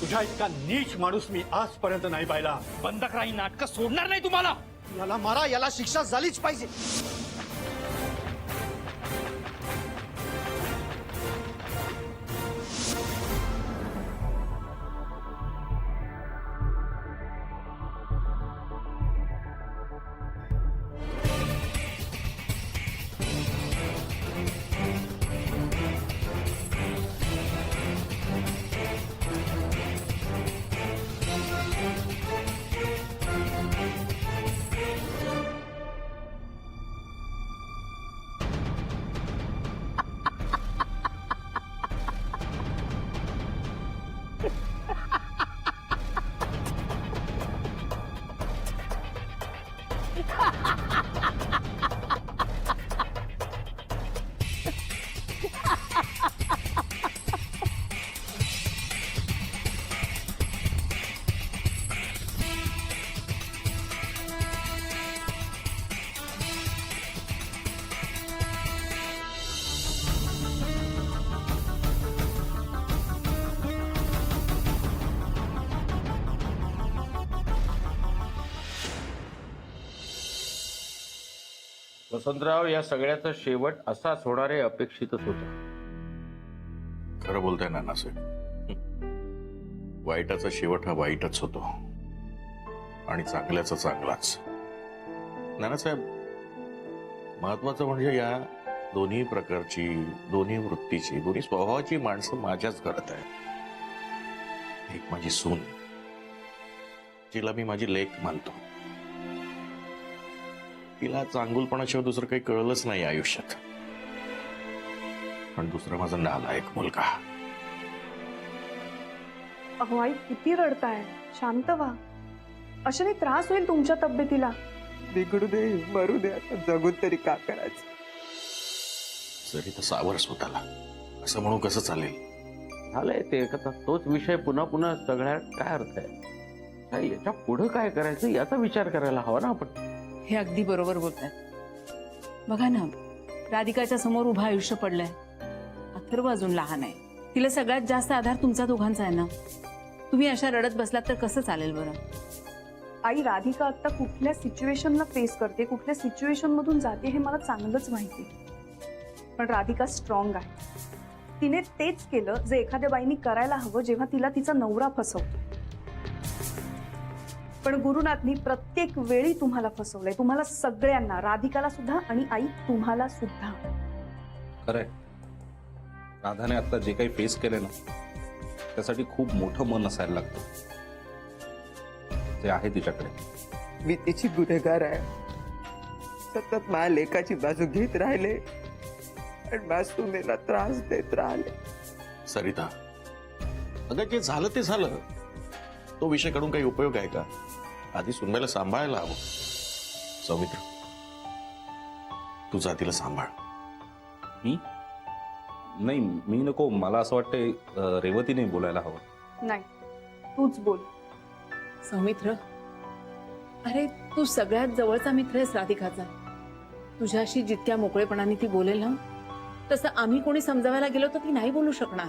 तुझ्या इतका नीच माणूस मी आजपर्यंत नाही पाहिला। बंद करा ही नाटकं, सोडणार नाही तुम्हाला। याला मारा, याला शिक्षा झालीच पाहिजे। वसंतराव, या सगळ्याचा शेवट असाच होणार हे अपेक्षितच होतं। खरं बोलताय नानासाहेब, वाईटाचा शेवट हा वाईटच होतो आणि चांगल्याचा चांगलाच। नानासाहेब, महत्वाचं म्हणजे या दोन्ही प्रकारची, दोन्ही वृत्तीची, दोन्ही स्वभावाची माणसं माझ्याच घरात आहे। एक माझी सून, जिला मी माझी लेक मानतो, तिला चांगुलपणाशिवाय दुसरं काही कळलंच नाही आयुष्यात। पण दुसरा माझा नालायक मुलगा। अहो आई, किती रडताय? शांत व्हा, अशाने त्रास होईल तुमच्या तब्येतीला। बिघडू दे, मरू दे, आता जगून तरी का करायचं? जरी तर सावर स्वतःला असं म्हणू कसं चालेल? झालंय ते आता तोच विषय पुन्हा पुन्हा सगळ्यात काय अर्थ आहे? काय याच्या पुढे काय करायचं याचा विचार करायला हवा ना आपण। हे अगदी बरोबर बोलतात। बघा ना, राधिकाच्या समोर उभं आयुष्य पडलंय। अथर्व अजून लहान आहे, तिला सगळ्यात जास्त आधार तुमचा दोघांचा आहे ना। तुम्ही अशा रडत बसलात तर कसं चालेल बरं? आई, राधिका आता कुठल्या सिच्युएशनला फेस करते, कुठल्या सिच्युएशन मधून जाते हे मला चांगलंच माहिती। पण राधिका स्ट्रॉंग आहे। तिने तेच केलं जे एखाद्या बाईनी करायला हवं जेव्हा तिला तिचा नवरा फसवतो। पण गुरुनाथनी प्रत्येक वेळी तुम्हाला फसवलंय, तुम्हाला सगळ्यांना, राधिकाला सुद्धा आणि आई तुम्हाला सुद्धा। खरंय, राधाने आता जे काही फेस केले ना त्यासाठी खूप मोठं मन असायला लागतं, ते आहे तिच्याकडे। मी तिची गुन्हेगार आहे। सतत माझ्या लेकाची बाजू घेत राहिले आणि माझ्या सुनेला त्रास देत राहिले। सरिता, अगं जे झालं ते झालं, तो विषय काढून काही उपयोग आहे का? आधी सुनबाईला सांभाळायला हवं। सौमित्र, तू जातीला सांभाळ। मी नाही, मी नको, मला असं वाटतंय रेवतीने बोलायला हवं। नाही, तूच बोल। सौमित्र, अरे तू सगळ्यात जवळचा मित्र आहेस राधिकाचा। तुझ्याशी जितक्या मोकळेपणाने ती बोलेल ना, तसं आम्ही कोणी समजावायला गेलो तर ती नाही बोलू शकणार।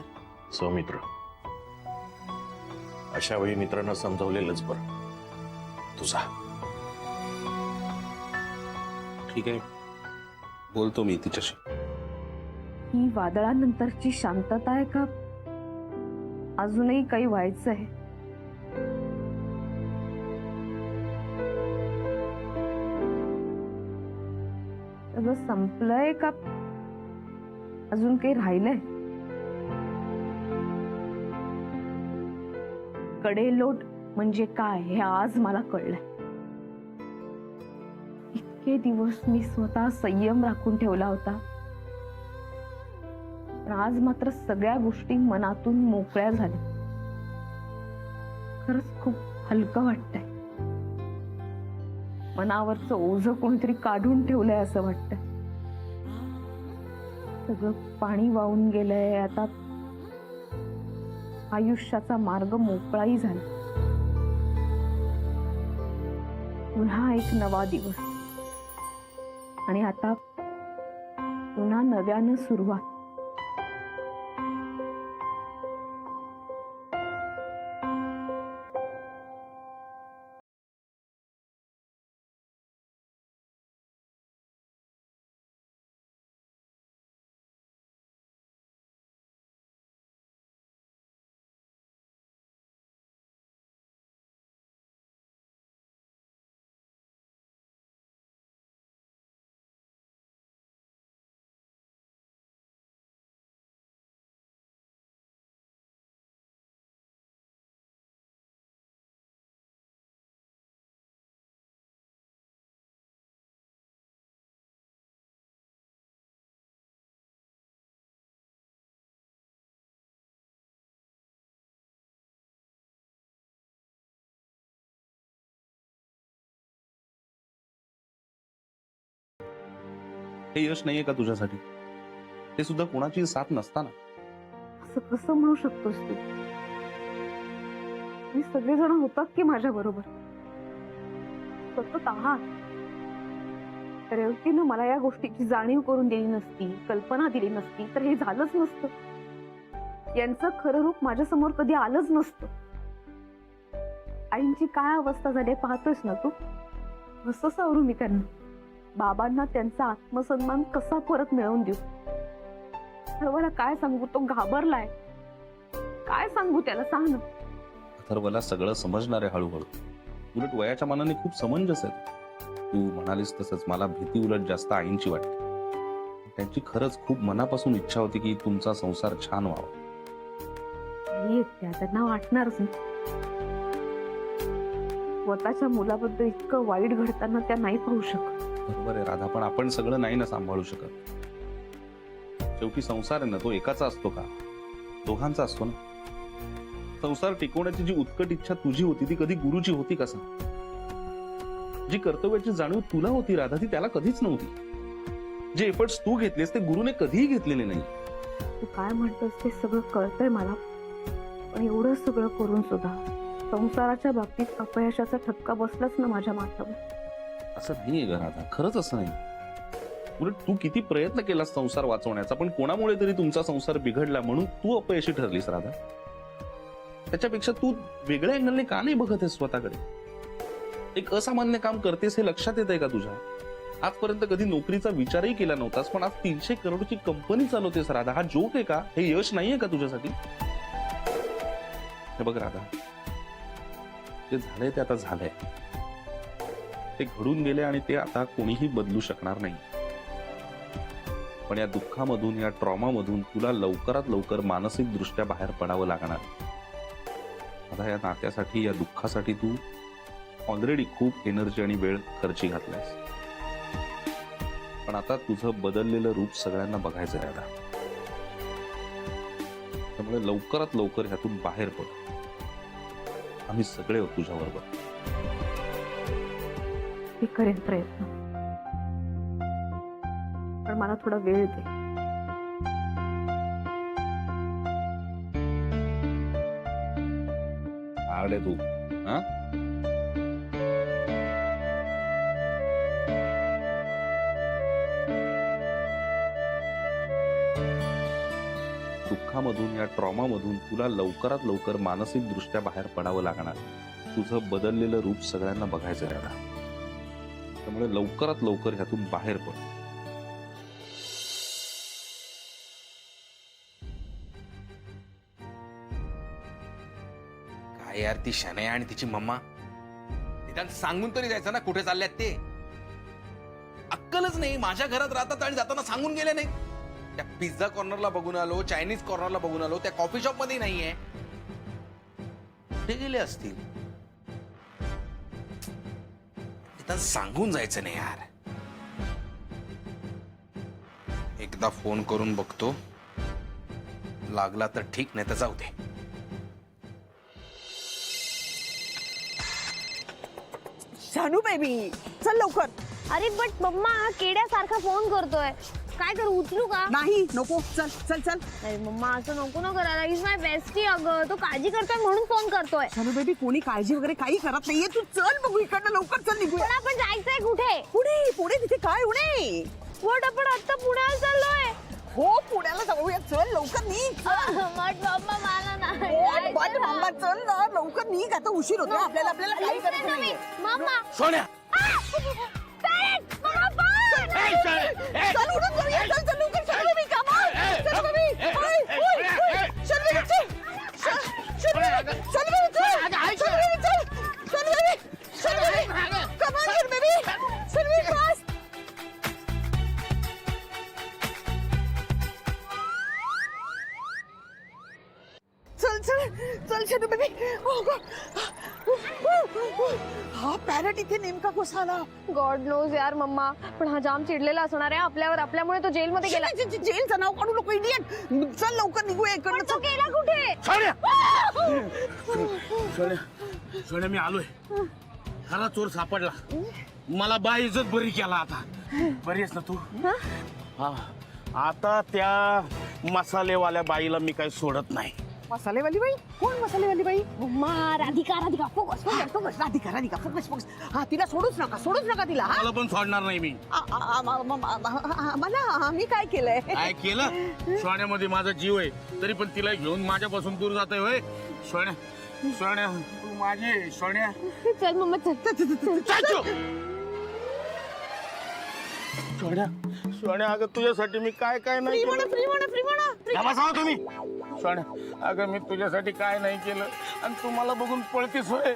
सौमित्र, अशा वेळी मित्रांना समजावलेलंच बरं। तुझा ठीक आहे, बोलतो मी तिच्याशी। ही वादळानंतरची शांतता आहे का अजूनही काही व्हायचं आहे? सगळं संपलंय का अजून काही राहिलंय? कडेलोट म्हणजे काय हे आज मला कळलंय। इतके दिवस मी स्वतः संयम राखून ठेवला होता, पण आज मात्र सगळ्या गोष्टी मनातून मोकळ्या झाल्या। खरंच खूप हलकं वाटतंय। मनावरचं ओझं कोणीतरी काढून ठेवलंय असं वाटतंय। सगळं पाणी वाहून गेलंय, आता आयुष्याचा मार्ग मोकळाही झाला। पुन्हा एक नवा दिवस आणि आता पुन्हा नव्यानं सुरुवात। हे यश नाहीये का तुझ्यासाठी? ते सुद्धा कोणाची साथ नसताना. असं कसं म्हणू शकतोस तू? मी सगळेजण होतात की माझ्या बरोबर सतत आहात. रेवतीनं मला या गोष्टीची जाणीव करून दिली नसती, कल्पना दिली नसती तर हे झालंच नसतं. यांचं खरं रूप माझ्या समोर कधी आलंच नसतं. आईंची काय अवस्था झाली पाहतोस ना तू. कसं सावरू मी त्यांना? बाबांना त्यांचा आत्मसन्मान कसा परत मिळवून देऊ? अथर्वला काय सांगू? तो घाबरलाय. काय सांगू त्याला? सांग ना. अथर्वला सगळं समजणार आहे हळूहळू. उलट वयाच्या मानाने खूप समंजस आहे. तू म्हणालीस तसंच मला भीती उलट जास्त आईंची वाटते. त्यांची खरंच खूप मनापासून इच्छा होती की तुमचा संसार छान व्हावा. त्यांना वाटणारच ना. स्वतःच्या मुलाबद्दल इतकं वाईट घडताना त्या नाही पाहू शकत. बरोबर आहे राधा, पण आपण सगळं नाही ना सांभाळू शकत. शेवटी संसार आहे ना, तो एकाचा असतो का? दोघांचा असतो ना. संसार टिकवण्याची जी उत्कट इच्छा तुझी होती ती कधी गुरुची होती का सांग? जी कर्तव्याची जाणीव तुला होती राधा ती त्याला कधीच नव्हती. जे एफर्ट्स तू घेतलेस ते गुरुने कधीही घेतलेले नाही. तू काय म्हणतोस ते सगळं कळतंय मला, पण एवढं सगळं करून सुद्धा संसाराच्या बाबतीत अपयशाचा ठपका बसलाच ना माझ्या माथ्यावर. असं नाहीये ग राधा, खरंच असं नाही. उलट तू किती प्रयत्न केलास संसार वाचवण्याचा, पण कोणामुळे तरी तुमचा संसार बिघडला म्हणून तू अपयशी ठरलीस राधा. त्याच्यापेक्षा तू वेगळ्या अँगलने का नाही बघत आहेस स्वतःकडे? एक असामान्य काम करतेस हे लक्षात येत आहे का तुझ्या? आजपर्यंत कधी नोकरीचा विचारही केला नव्हतास, पण आज 300 करोडची कंपनी चालवतेस राधा. हा जोक आहे का? हे यश नाहीये का तुझ्यासाठी? हे बघ राधा, जे झालंय ते आता झालंय. ते घडून गेले आणि ते आता कोणीही बदलू शकणार नाही. पण या दुःखामधून, या ट्रॉमामधून तुला लवकरात लवकर मानसिक दृष्ट्या बाहेर पडावं लागणार. आता या नात्यासाठी, या दुःखासाठी तू ऑलरेडी खूप एनर्जी आणि वेळ खर्ची घातलायस. पण आता तुझं बदललेलं रूप सगळ्यांना बघायचं आहे आता. त्यामुळे लवकरात लवकर ह्यातून बाहेर पड. आम्ही सगळे आहोत तुझ्या बरोबर. मी करेन प्रयत्न, पण मला थोडा वेळ दे. आले तू हा? दुःखामधून, या ट्रॉमामधून तुला लवकरात लवकर मानसिक दृष्ट्या बाहेर पडावं लागणार. तुझं बदललेलं रूप सगळ्यांना बघायचं आहे आता. त्यामुळे लवकरात लवकर ह्यातून बाहेर पड. काय यार ती शनया आणि तिची मम्मा, निदान सांगून तरी जायचं ना कुठे चालल्यात ते. अक्कलच नाही. माझ्या घरात राहतात आणि जाताना सांगून गेले नाही. त्या पिझ्झा कॉर्नरला बघून आलो, चायनीज कॉर्नरला बघून आलो, त्या कॉफी शॉप मध्ये नाहीये. कुठे गेले असतील? निदान सांगून जायचं नाही यार. एकदा फोन करून बघतो, लागला तर ठीक, नाही तर जाऊ दे. शानू बेबी चल लवकर. अरे बट मम्मा हा केड्यासारखा फोन करतोय. काय करू? उचलू का? नाही नको. चल चल चल. अरे मम्मा असं नको ना करायला. Is my bestie. अगं तो काळजी करतोय म्हणून फोन करतोय. शानू बेबी कोणी काळजी वगैरे काही करत नाहीये. तू चल बघू इकडनं लवकर. चल निघूया. पण आपण जायचंय कुठे? पुणे. पुणे तिथे काय पुणे? वट आपण आता पुण्याला चाललोय. हो पुण्याला जाऊया. चल लवकर निघ. मट मम्मा मला नाही बट जायचं. मम्मा चल ना लवकर निघ. आता उशीर होतो आपल्याला. आपल्याला काही करायचं नाहीये. मम्मा सोन्या, चल उडून जाऊया. चल चल लवकर. चल बेबी come on. चल बेबी. चल बेबी चल. चल बेबी चल बेबी चल. चल बेबी चल. चल बेबी. चल बेबी. Come on चल बेबी. चल बेबी fast. चल चल चल शानू बेबी. हा पॅरट इथे नेमका कसा आला? गॉड नोज यार मम्मा. पण हा जाम चिडलेला असणार आहे आपल्यावर. आपल्यामुळे तो जेल मध्ये गेला. जेलचं नाव काढू नको इडियट. चल लवकर निघूया पण इकडनं. तो गेला कुठे? सोन्या मी आलोय. खरा चोर सापडला. मला बाईजत बरी केला आता. बरी आहेस ना तू? हा. आता त्या मसालेवाल्या बाईला मी काही सोडत नाही. मसालेवाली बाई? कोण मसालेवाली बाई? Radhika focus Radhika focus. हा, तिला सोडूच नका तिला. हा? मला पण सोडणार नाही मी. मला मी काय केलंय? काय केलं? सोन्यामध्ये माझा जीव आहे, तरी पण तिला घेऊन माझ्यापासून दूर जात आहे. होय सोन्या तू माझी सोन्या. चल मम्मा चल. सोन्या अगं तुझ्यासाठी मी काय काय नाही केलं. बसावं तुम्ही. सोन्या अगं मी तुझ्यासाठी काय नाही केलं आणि तू मला बघून पळतीस. होय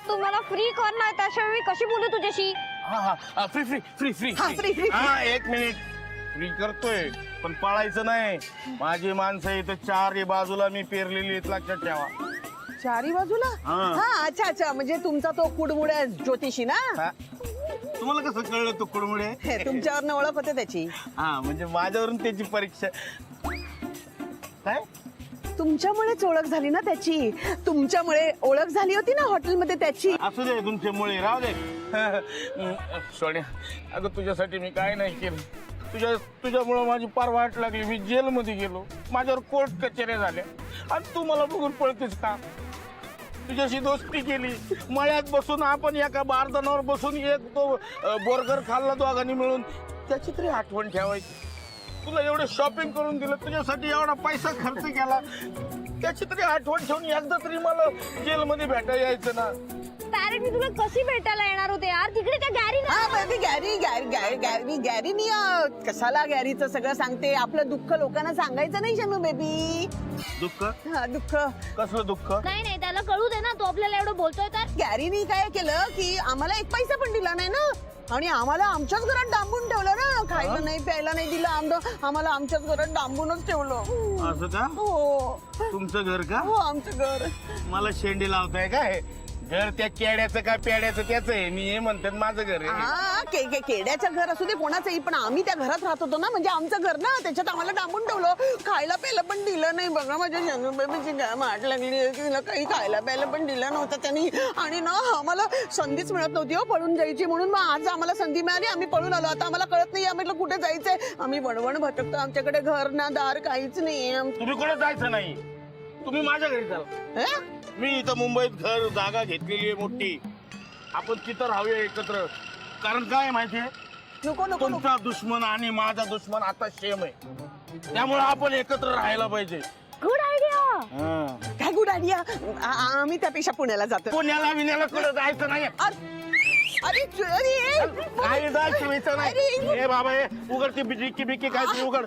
तू मला फ्री कर ना, त्याशिवाय मी कशी बोलू तुझ्याशी? हा फ्री. हा, free. हा 1 मिनिट फ्री करतोय, पण पळायचं नाही. माझी माणसं इथं 4 बाजूला मी पेरलेली आहेत, लक्षात ठेवा. चारी बाजूला? हा. हा, अच्छा. म्हणजे तुमचा तो कुडमुड्या ज्योतिषी ना? हा? तुम्हाला कसं कळलं तू कुडमुडे? हे, तुमच्यावरनं ओळख होते त्याची. हा म्हणजे माझ्यावरून त्याची परीक्षा. काय? तुमच्यामुळेच ओळख झाली ना त्याची. तुमच्यामुळे ओळख झाली होती ना हॉटेलमध्ये त्याची. असू दे, तुमच्यामुळे राहू दे. सोन्या अगं तुझ्यासाठी मी काय नाही केलं. तुझ्यामुळं माझी पार वाट लागली. मी जेलमध्ये गेलो, माझ्यावर कोर्ट कचेऱ्या झाल्या आणि तू मला बघून पळतेस का? तुझ्याशी दोस्ती केली, मळ्यात बसून आपण एका बारदानावर बसून एक तो बर्गर खाल्ला दोघांनी मिळून, त्याची तरी आठवण ठेवायची. तुला एवढे शॉपिंग करून दिलं, तुझ्यासाठी एवढा पैसा खर्च केला, त्याची तरी आठवण ठेवून एकदा तरी मला जेलमध्ये भेटायला यायचं ना. पॅरेंट मी तुला कशी भेटायला येणार होते यार? तिकडे त्या गॅरी गॅरीनी कशाला गॅरीचं सगळं सांगते? आपलं दुःख लोकांना सांगायचं नाही शनू बेबी. दुःख? हा, दुःख. कसलं दुःख? नाही त्याला कळू दे ना, तो आपल्याला एवढं बोलतोय तर. गॅरीनी काय केलं की आम्हाला 1 पैसा पण दिला नाही ना, आणि आम्हाला आमच्याच घरात डांबून ठेवलं ना. खायला नाही प्यायला नाही दिलं, आम्हाला आमच्याच घरात डांबूनच ठेवलं. असं का? हो. तुमचं घर का? हो, आमचं घर. मला शेंडी लावताय काय? घर त्या केड्याचं का प्याड्याचं त्याच आहे. मी हे म्हणतात माझं घर आहे. हा, केड्याचं घर असू दे कोणाचंही, पण आम्ही त्या घरात राहत होतो ना, म्हणजे आमचं घर ना, त्याच्यात आम्हाला डांबून ठेवलं. खायला प्यायला पण दिलं नाही. बघा माझ्या शनू बेबीची काय वाट लागली, तिला काही खायला प्यायला पण दिलं नव्हतं त्यांनी. आणि ना आम्हाला संधीच मिळत नव्हती हो पळून जायची, म्हणून मग आज आम्हाला संधी मिळाली, आम्ही पळून आलो. आता आम्हाला कळत नाही आम्हाला कुठे जायचंय. आम्ही वणवण भटकतो, आमच्याकडे घर ना दार काहीच नाही. तुम्ही कुठे जायचं नाही, तुम्ही माझ्या घरी चला. मी इथं मुंबईत घर जागा घेतलेली आहे मोठी. आपण तिथं राहूया एकत्र. कारण काय माहितीये, नको तुमचा दुश्मन आणि माझा दुश्मन आता सेम आहे, त्यामुळे आपण एकत्र राहायला पाहिजे. Good idea. काय गुड आयडिया? आम्ही त्यापेक्षा पुण्याला जातो. पुण्याला विण्याला कुठं जायचं नाही. अरे काय जायचं नाही. हे बाबा हे उघड ती बिकी बिकी काय ती उघड.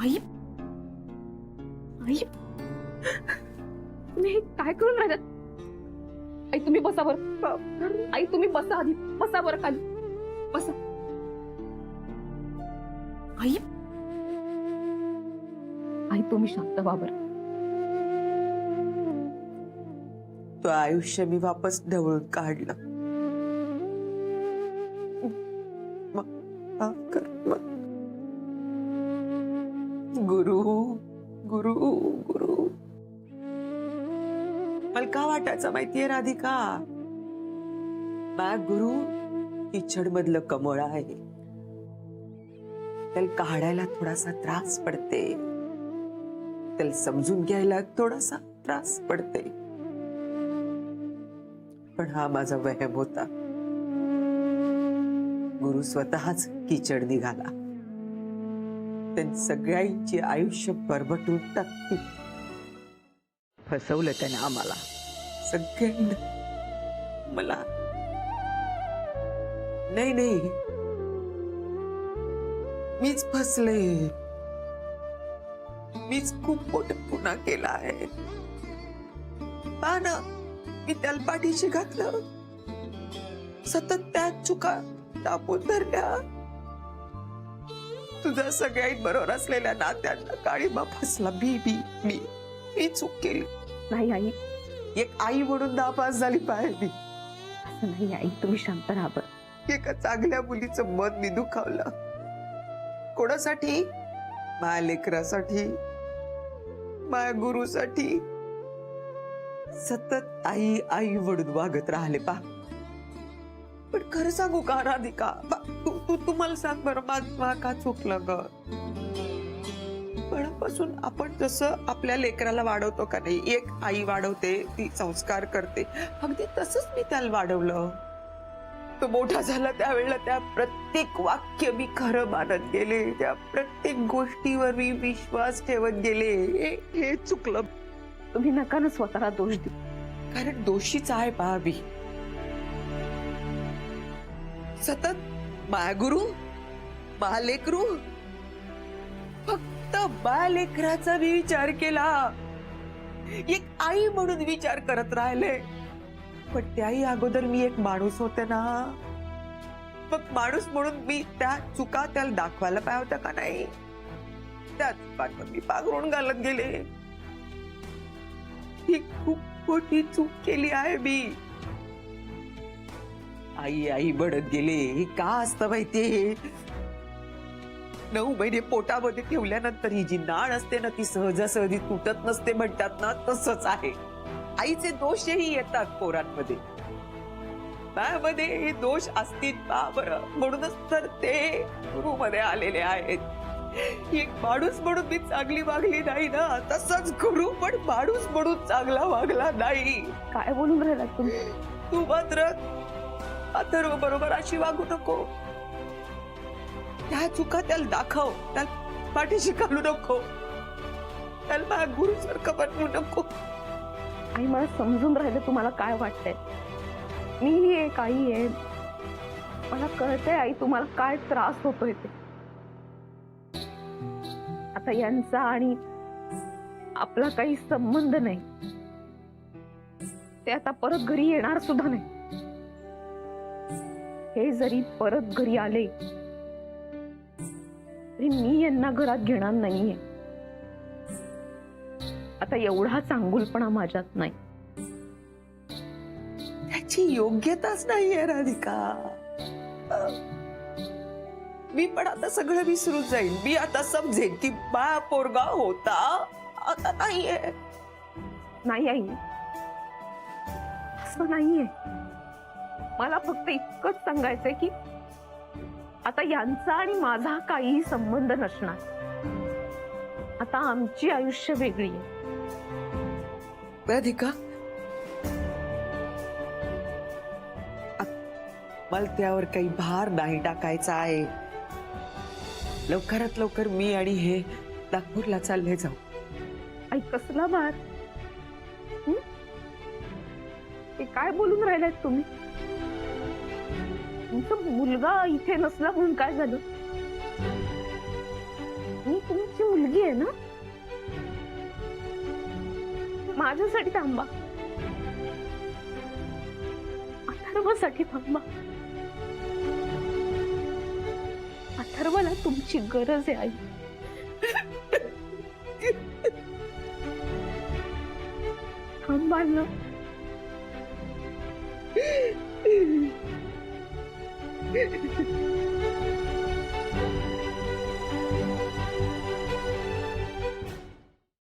आई तुम्ही काय करून राहिलात? आई तुम्ही बसा बरं. आई तुम्ही बसा आधी. बसा बरं खाली. बसा. आई तुम्ही शांत व्हा बरं. तो आयुष्य मी वापस ढवळून काढलं. गुरु गुरु गुरु मला का वाटायचं माहितीये राधिका? गुरु किचड मधलं कमळ आहे, त्याला काढायला थोडासा त्रास पडते, त्याला समजून घ्यायला थोडासा त्रास पडते. पण हा माझा वहम होता. गुरु स्वतःच किचड निघाला. त्यांनी सगळ्यांची आयुष्य बरबटून टाकली. फसवलं त्याने आम्हाला सगळ्यांना. मला नाही मीच फसले. मीच खूप मोठा गुन्हा केला आहे. पहा ना, मी त्याला पाठीशी घातलं. सतत त्या चुका दाबून धरल्या. तुझा सगळ्यात बरोबर असलेल्या नात्यांना काळीमा फसला. मी चूक केली. नाही आई, एक आई म्हणून नापास झाली पाहिजे. असं नाही आई, तुम्ही शांत राहा बरं. एका चांगल्या मुलीचं मन मी दुखावलं. कोणासाठी? माझ्या लेकरासाठी, माझ्या गुरुसाठी. सतत आई आई म्हणून वागत राहिले पा. पण खरं सांगू का राधिका, तू मला सांग बरं, माझं का चुकलं ग? पणापासून आपण जसं आपल्या लेकराला वाढवतो का नाही, एक आई वाढवते, ती संस्कार करते, अगदी तसंच मी त्याला वाढवलं. तो मोठा झाला त्यावेळेला त्या प्रत्येक वाक्य मी खरं मानत गेले, त्या प्रत्येक गोष्टीवर मी विश्वास ठेवत गेले. हे चुकलं. तुम्ही नका ना स्वतःला दोष देऊ. कारण दोषीच आहे पहा मी. सतत मायागुरु, महालेकरू, फक्त बालेकराचा मी विचार केला. एक आई म्हणून विचार करत राहिले. पण त्याही अगोदर मी एक माणूस होते ना. मग माणूस म्हणून मी त्या चुका त्याला दाखवायला पाहिजे होत्या का नाही? त्या चुकांवर मी पांघरून घालत गेले. ही खूप मोठी चूक केली आहे मी. आई आई बढत गेले. हे का असतं माहितीये? 9 महिने पोटामध्ये ठेवल्यानंतर ही जी नाळ असते ना, ती सहजासहजी तुटत नसते म्हणतात ना, तसंच आहे. आईचे दोषही येतात पोरांमध्ये. माझ्यामध्ये हे दोष असतील का बरं? म्हणूनच तर ते गुरुमध्ये आलेले आहेत. एक माणूस म्हणून मी चांगली वागली नाही ना, तसंच गुरु पण माणूस म्हणून चांगला वागला नाही. काय बोलून राहिलात तुम्ही? तू मात्र अथर्व बरोबर अशी वागू नको. त्या चुका त्याला दाखव, त्याला पाठीशी घालू नको, त्याला माझ्या गुरु सारखं बनवू नको. आई, मला समजून राहिलं तुम्हाला काय वाटतंय. मी एक आई आहे, मला कळतंय आई तुम्हाला काय त्रास होतोय ते. आता यांचा आणि आपला काही संबंध नाही. ते आता परत घरी येणार सुद्धा नाही. हे जरी परत घरी आले तरी मी यांना घरात घेणार नाहीये. आता एवढा चांगुलपणा माझ्यात नाही. त्याची योग्यताच नाहीये राधिका. मी पण आता सगळं विसरून जाईन. मी आता समजेन की बा पोरगा होता, आता नाहीये. नाही आई, असं नाहीये. मला फक्त इतकंच सांगायचंय की आता यांचा आणि माझा काहीही संबंध नसणार. आता आमची आयुष्य वेगळी आहे. राधिका, मला त्यावर काही भार नाही टाकायचा आहे. लवकरात लवकर मी आणि हे नागपूरला चालले जाऊ. आई, कसला भार? हे काय बोलून राहिलात तुम्ही? तुमचा मुलगा इथे नसला म्हणून काय झालं? मी तुमची मुलगी आहे ना. माझ्यासाठी थांबा, अथर्वसाठी थांबा. अथर्वला तुमची गरज आहे आई. थांबा ना.